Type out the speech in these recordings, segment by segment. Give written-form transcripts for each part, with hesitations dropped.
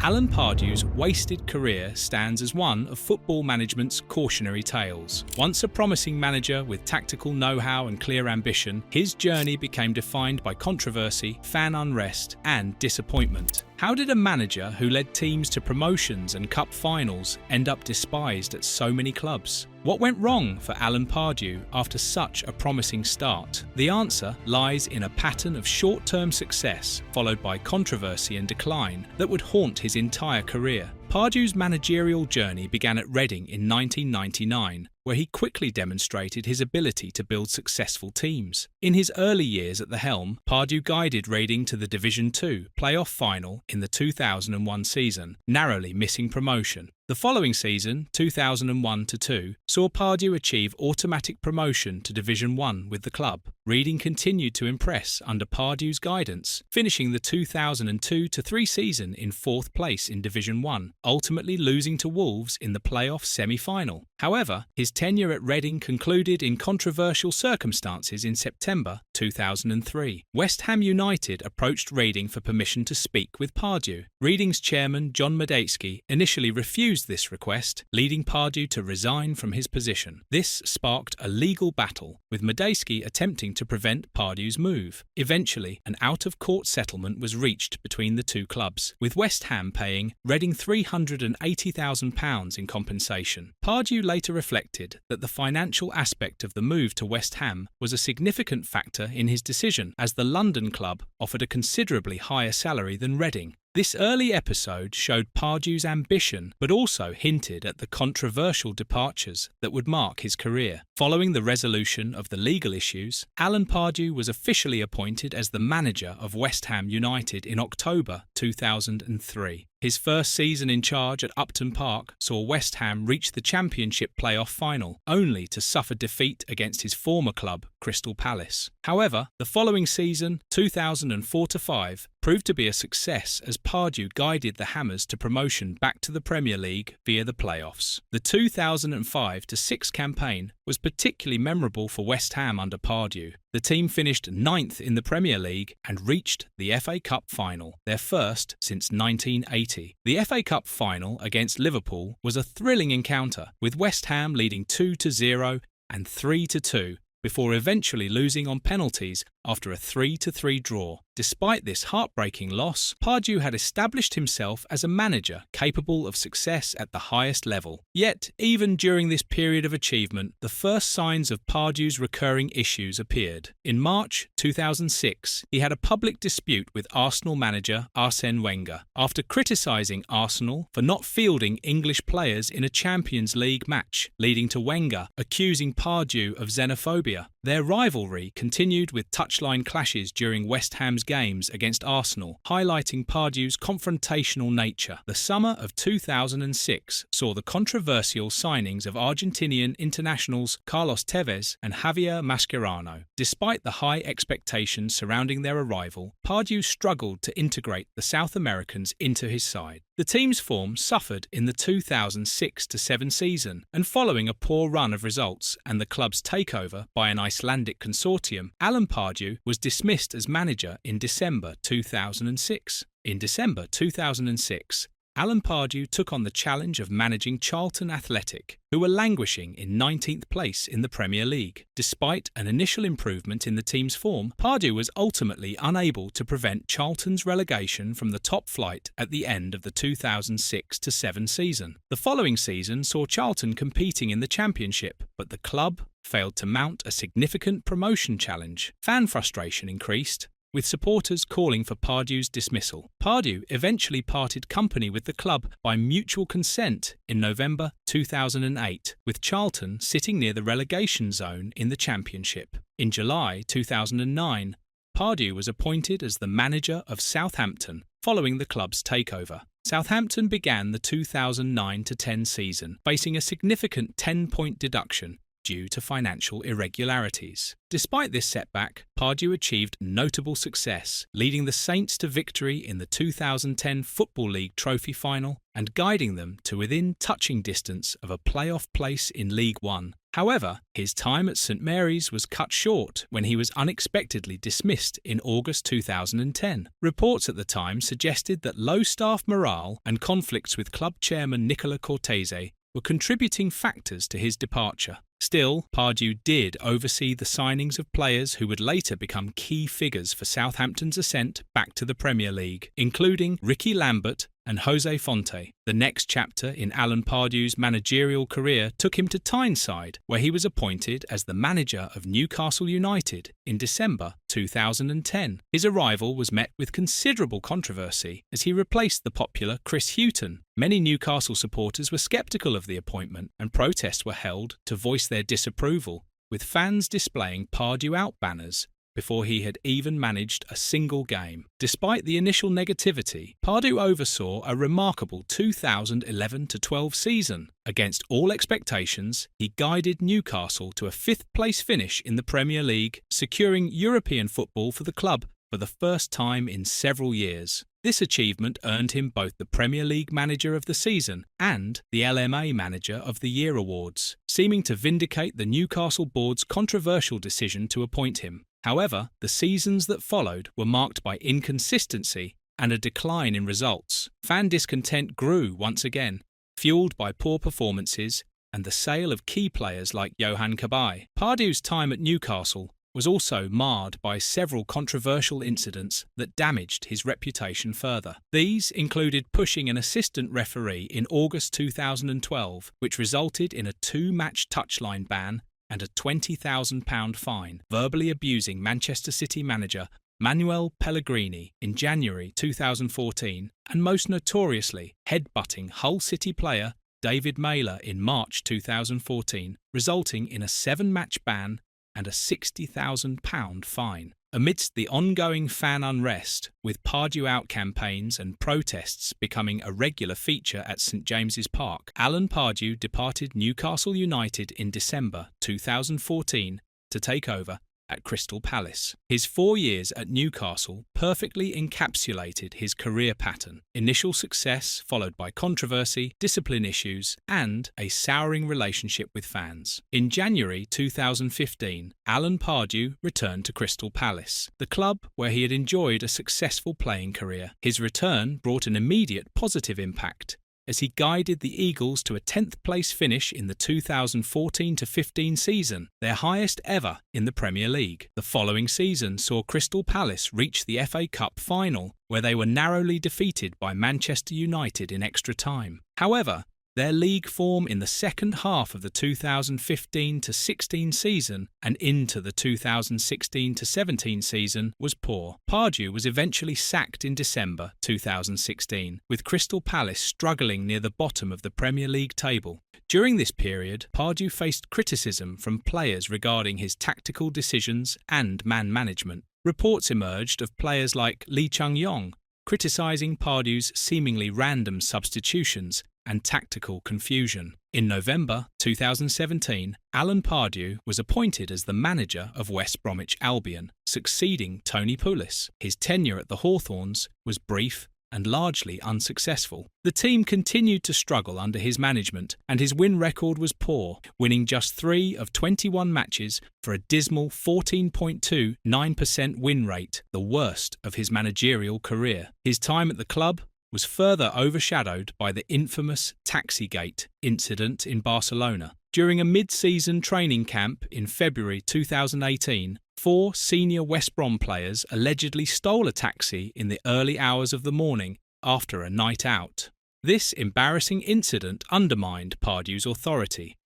Alan Pardew's wasted career stands as one of football management's cautionary tales. Once a promising manager with tactical know-how and clear ambition, his journey became defined by controversy, fan unrest, and disappointment. How did a manager who led teams to promotions and cup finals end up despised at so many clubs? What went wrong for Alan Pardew after such a promising start? The answer lies in a pattern of short-term success followed by controversy and decline that would haunt his entire career. Pardew's managerial journey began at Reading in 1999, where he quickly demonstrated his ability to build successful teams. In his early years at the helm, Pardew guided Reading to the Division 2 playoff final in the 2001 season, narrowly missing promotion. The following season, 2001-2, saw Pardew achieve automatic promotion to Division 1 with the club. Reading continued to impress under Pardew's guidance, finishing the 2002-3 season in 4th place in Division 1, ultimately losing to Wolves in the playoff semi-final. However, his tenure at Reading concluded in controversial circumstances in September 2003. West Ham United approached Reading for permission to speak with Pardew. Reading's chairman John Medeski initially refused this request, leading Pardew to resign from his position. This sparked a legal battle, with Medeski attempting to prevent Pardew's move. Eventually, an out-of-court settlement was reached between the two clubs, with West Ham paying Reading £380,000 in compensation. Pardew later reflected that the financial aspect of the move to West Ham was a significant factor in his decision, as the London club offered a considerably higher salary than Reading. This early episode showed Pardew's ambition, but also hinted at the controversial departures that would mark his career. Following the resolution of the legal issues, Alan Pardew was officially appointed as the manager of West Ham United in October 2003. His first season in charge at Upton Park saw West Ham reach the Championship playoff final, only to suffer defeat against his former club, Crystal Palace. However, the following season, 2004-5, proved to be a success as Pardew guided the Hammers to promotion back to the Premier League via the playoffs. The 2005-6 campaign was particularly memorable for West Ham under Pardew. The team finished 9th in the Premier League and reached the FA Cup final, their first since 1980. The FA Cup final against Liverpool was a thrilling encounter, with West Ham leading 2-0 and 3-2, before eventually losing on penalties after a 3-3 draw. Despite this heartbreaking loss, Pardew had established himself as a manager capable of success at the highest level. Yet, even during this period of achievement, the first signs of Pardew's recurring issues appeared. In March 2006, he had a public dispute with Arsenal manager Arsene Wenger after criticising Arsenal for not fielding English players in a Champions League match, leading to Wenger accusing Pardew of xenophobia. Their rivalry continued with touchline clashes during West Ham's games against Arsenal, highlighting Pardew's confrontational nature. The summer of 2006 saw the controversial signings of Argentinian internationals Carlos Tevez and Javier Mascherano. Despite the high expectations surrounding their arrival, Pardew struggled to integrate the South Americans into his side. The team's form suffered in the 2006-7 season, and following a poor run of results and the club's takeover by an Icelandic consortium, Alan Pardew was dismissed as manager in December 2006. In December 2006, Alan Pardew took on the challenge of managing Charlton Athletic, who were languishing in 19th place in the Premier League. Despite an initial improvement in the team's form, Pardew was ultimately unable to prevent Charlton's relegation from the top flight at the end of the 2006-7 season. The following season saw Charlton competing in the Championship, but the club failed to mount a significant promotion challenge. Fan frustration increased, with supporters calling for Pardew's dismissal. Pardew eventually parted company with the club by mutual consent in November 2008, with Charlton sitting near the relegation zone in the Championship. In July 2009, Pardew was appointed as the manager of Southampton following the club's takeover. Southampton began the 2009-10 season facing a significant 10-point deduction due to financial irregularities. Despite this setback, Pardew achieved notable success, leading the Saints to victory in the 2010 Football League Trophy final and guiding them to within touching distance of a playoff place in League One. However, his time at St Mary's was cut short when he was unexpectedly dismissed in August 2010. Reports at the time suggested that low staff morale and conflicts with club chairman Nicola Cortese were contributing factors to his departure. Still, Pardew did oversee the signings of players who would later become key figures for Southampton's ascent back to the Premier League, including Ricky Lambert and Jose Fonte. The next chapter in Alan Pardew's managerial career took him to Tyneside, where he was appointed as the manager of Newcastle United in December 2010. His arrival was met with considerable controversy as he replaced the popular Chris Hughton. Many Newcastle supporters were sceptical of the appointment, and protests were held to voice their disapproval, with fans displaying Pardew out banners before he had even managed a single game. Despite the initial negativity, Pardew oversaw a remarkable 2011-12 season. Against all expectations, he guided Newcastle to a fifth-place finish in the Premier League, securing European football for the club for the first time in several years. This achievement earned him both the Premier League Manager of the Season and the LMA Manager of the Year awards, seeming to vindicate the Newcastle board's controversial decision to appoint him. However, the seasons that followed were marked by inconsistency and a decline in results. Fan discontent grew once again, fueled by poor performances and the sale of key players like Johan Cabaye. Pardew's time at Newcastle was also marred by several controversial incidents that damaged his reputation further. These included pushing an assistant referee in August 2012, which resulted in a 2-match touchline ban and a £20,000 fine, verbally abusing Manchester City manager Manuel Pellegrini in January 2014, and most notoriously headbutting Hull City player David Mailer in March 2014, resulting in a 7-match ban and a £60,000 fine. Amidst the ongoing fan unrest, with Pardew out campaigns and protests becoming a regular feature at St James's Park, Alan Pardew departed Newcastle United in December 2014 to take over at Crystal Palace. His 4 years at Newcastle perfectly encapsulated his career pattern: initial success followed by controversy, discipline issues, and a souring relationship with fans. In January 2015, Alan Pardew returned to Crystal Palace, the club where he had enjoyed a successful playing career. His return brought an immediate positive impact, as he guided the Eagles to a 10th place finish in the 2014-15 season, their highest ever in the Premier League. The following season saw Crystal Palace reach the FA Cup final, where they were narrowly defeated by Manchester United in extra time. However, their league form in the second half of the 2015-16 season and into the 2016-17 season was poor. Pardew was eventually sacked in December 2016, with Crystal Palace struggling near the bottom of the Premier League table. During this period, Pardew faced criticism from players regarding his tactical decisions and man management. Reports emerged of players like Lee Chung-yong criticising Pardew's seemingly random substitutions and tactical confusion. In November 2017, Alan Pardew was appointed as the manager of West Bromwich Albion, succeeding Tony Pulis. His tenure at the Hawthorns was brief and largely unsuccessful. The team continued to struggle under his management, and his win record was poor, winning just 3 of 21 matches for a dismal 14.29% win rate, the worst of his managerial career. His time at the club was further overshadowed by the infamous Taxigate incident in Barcelona. During a mid-season training camp in February 2018, 4 senior West Brom players allegedly stole a taxi in the early hours of the morning after a night out. This embarrassing incident undermined Pardew's authority.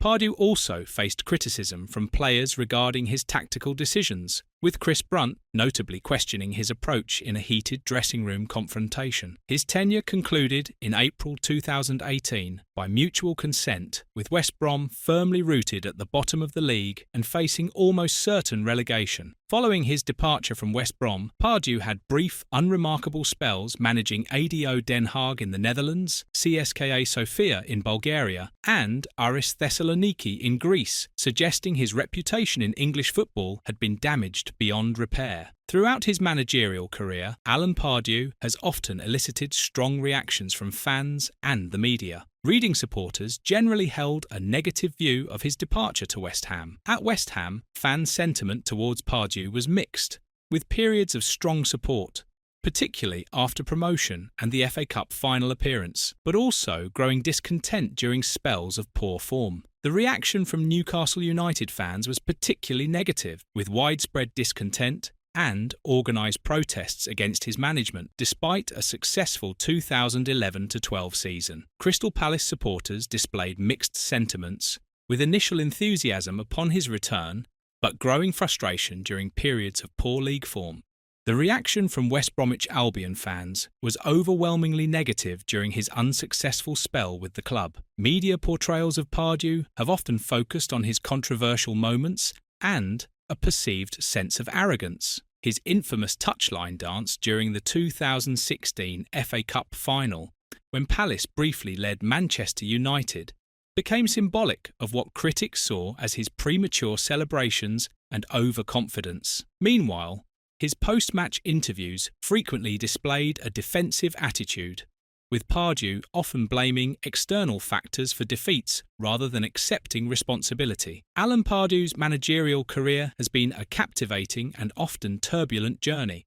Pardew also faced criticism from players regarding his tactical decisions, with Chris Brunt notably questioning his approach in a heated dressing room confrontation. His tenure concluded in April 2018 by mutual consent, with West Brom firmly rooted at the bottom of the league and facing almost certain relegation. Following his departure from West Brom, Pardew had brief, unremarkable spells managing ADO Den Haag in the Netherlands, CSKA Sofia in Bulgaria, and Aris Thessaloniki in Greece, suggesting his reputation in English football had been damaged beyond repair. Throughout his managerial career, Alan Pardew has often elicited strong reactions from fans and the media. Reading supporters generally held a negative view of his departure to West Ham. At West Ham, fan sentiment towards Pardew was mixed, with periods of strong support, particularly after promotion and the FA Cup final appearance, but also growing discontent during spells of poor form. The reaction from Newcastle United fans was particularly negative, with widespread discontent and organised protests against his management, despite a successful 2011-12 season. Crystal Palace supporters displayed mixed sentiments, with initial enthusiasm upon his return, but growing frustration during periods of poor league form. The reaction from West Bromwich Albion fans was overwhelmingly negative during his unsuccessful spell with the club. Media portrayals of Pardew have often focused on his controversial moments and a perceived sense of arrogance. His infamous touchline dance during the 2016 FA Cup final, when Palace briefly led Manchester United, became symbolic of what critics saw as his premature celebrations and overconfidence. Meanwhile, his post-match interviews frequently displayed a defensive attitude, with Pardew often blaming external factors for defeats rather than accepting responsibility. Alan Pardew's managerial career has been a captivating and often turbulent journey.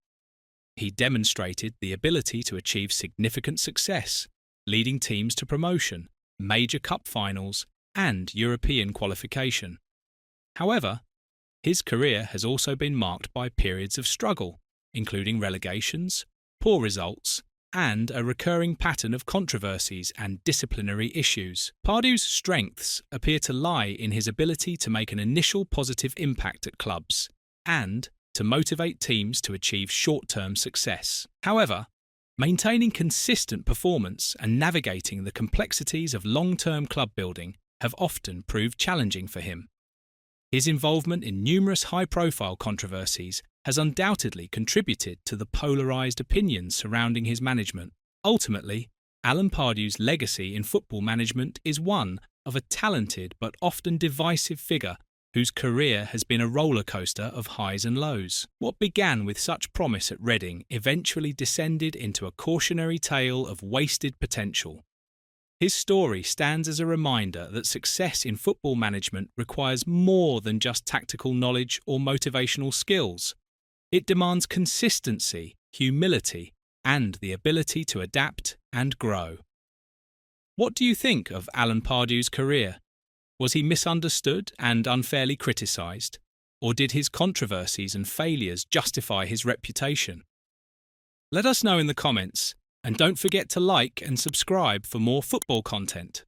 He demonstrated the ability to achieve significant success, leading teams to promotion, major cup finals, and European qualification. However, his career has also been marked by periods of struggle, including relegations, poor results, and a recurring pattern of controversies and disciplinary issues. Pardew's strengths appear to lie in his ability to make an initial positive impact at clubs and to motivate teams to achieve short-term success. However, maintaining consistent performance and navigating the complexities of long-term club building have often proved challenging for him. His involvement in numerous high-profile controversies has undoubtedly contributed to the polarised opinions surrounding his management. Ultimately, Alan Pardew's legacy in football management is one of a talented but often divisive figure whose career has been a roller coaster of highs and lows. What began with such promise at Reading eventually descended into a cautionary tale of wasted potential. His story stands as a reminder that success in football management requires more than just tactical knowledge or motivational skills. It demands consistency, humility, and the ability to adapt and grow. What do you think of Alan Pardew's career? Was he misunderstood and unfairly criticised, or did his controversies and failures justify his reputation? Let us know in the comments. And don't forget to like and subscribe for more football content.